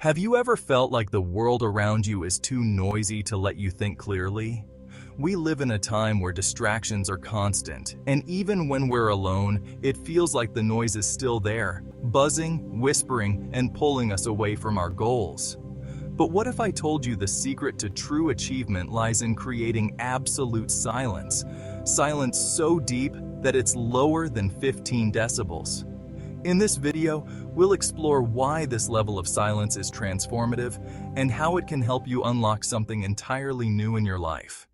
Have you ever felt like the world around you is too noisy to let you think clearly? We live in a time where distractions are constant, and even when we're alone, it feels like the noise is still there, buzzing, whispering, and pulling us away from our goals. But what if I told you the secret to true achievement lies in creating absolute silence? Silence so deep that it's lower than 15 decibels. In this video, we'll explore why this level of silence is transformative and how it can help you unlock something entirely new in your life.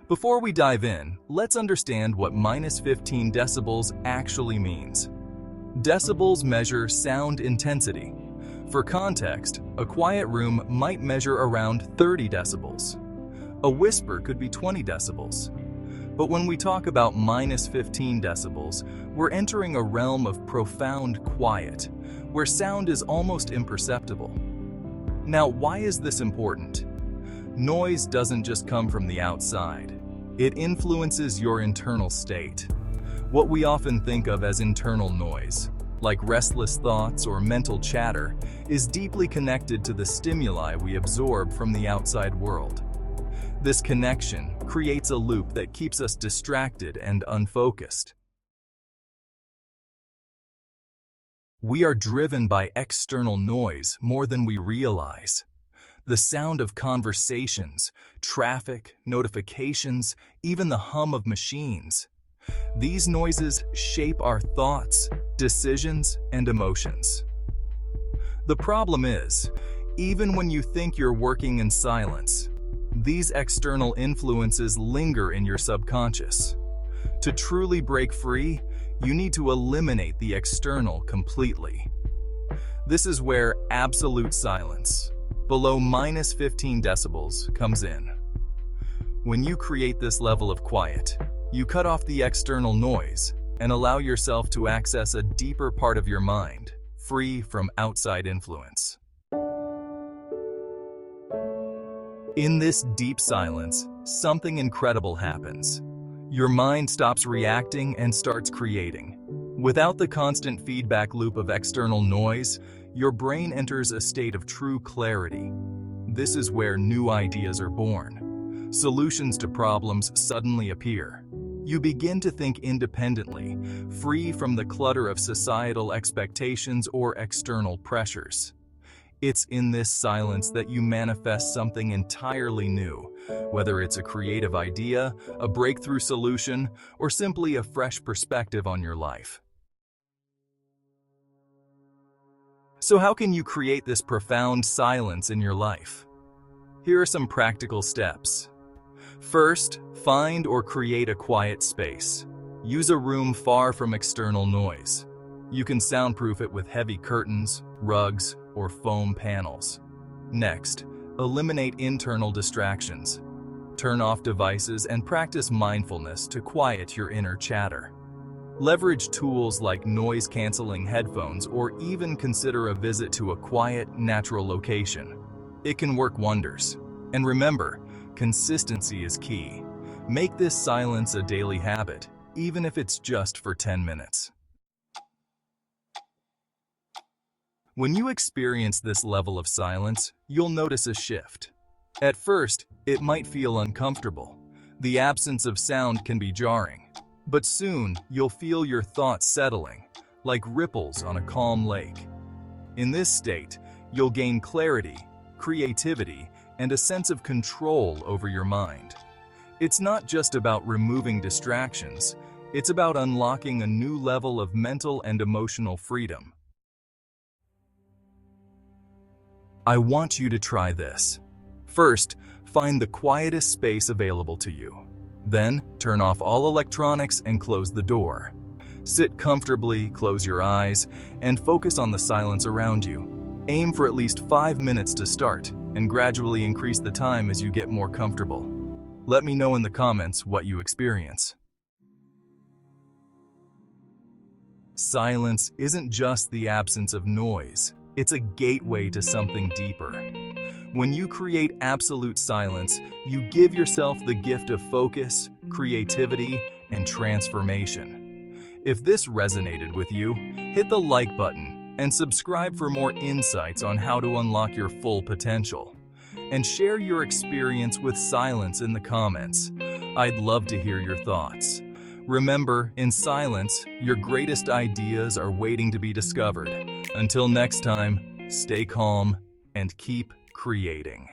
Before we dive in, let's understand what -15 decibels actually means. Decibels measure sound intensity. For context, a quiet room might measure around 30 decibels. A whisper could be 20 decibels. But when we talk about -15 decibels, we're entering a realm of profound quiet, where sound is almost imperceptible. Now, why is this important? Noise doesn't just come from the outside. It influences your internal state. What we often think of as internal noise, like restless thoughts or mental chatter, is deeply connected to the stimuli we absorb from the outside world. This connection creates a loop that keeps us distracted and unfocused. We are driven by external noise more than we realize. The sound of conversations, traffic, notifications, even the hum of machines. These noises shape our thoughts, decisions, and emotions. The problem is, even when you think you're working in silence, these external influences linger in your subconscious. To truly break free, you need to eliminate the external completely. This is where absolute silence, below -15 decibels, comes in. When you create this level of quiet, you cut off the external noise and allow yourself to access a deeper part of your mind, free from outside influence. In this deep silence, something incredible happens. Your mind stops reacting and starts creating. Without the constant feedback loop of external noise, your brain enters a state of true clarity. This is where new ideas are born. Solutions to problems suddenly appear. You begin to think independently, free from the clutter of societal expectations or external pressures. It's in this silence that you manifest something entirely new, whether it's a creative idea, a breakthrough solution, or simply a fresh perspective on your life. So how can you create this profound silence in your life? Here are some practical steps. First, find or create a quiet space. Use a room far from external noise. You can soundproof it with heavy curtains, rugs, or foam panels. Next, eliminate internal distractions. Turn off devices and practice mindfulness to quiet your inner chatter. Leverage tools like noise-canceling headphones or even consider a visit to a quiet, natural location. It can work wonders. And remember, consistency is key. Make this silence a daily habit, even if it's just for 10 minutes. When you experience this level of silence, you'll notice a shift. At first, it might feel uncomfortable. The absence of sound can be jarring. But soon, you'll feel your thoughts settling, like ripples on a calm lake. In this state, you'll gain clarity, creativity, and a sense of control over your mind. It's not just about removing distractions, it's about unlocking a new level of mental and emotional freedom. I want you to try this. First, find the quietest space available to you. Then, turn off all electronics and close the door. Sit comfortably, close your eyes, and focus on the silence around you. Aim for at least 5 minutes to start, and gradually increase the time as you get more comfortable. Let me know in the comments what you experience. Silence isn't just the absence of noise. It's a gateway to something deeper. When you create absolute silence, you give yourself the gift of focus, creativity, and transformation. If this resonated with you, hit the like button and subscribe for more insights on how to unlock your full potential. And share your experience with silence in the comments. I'd love to hear your thoughts. Remember, in silence, your greatest ideas are waiting to be discovered. Until next time, stay calm and keep creating.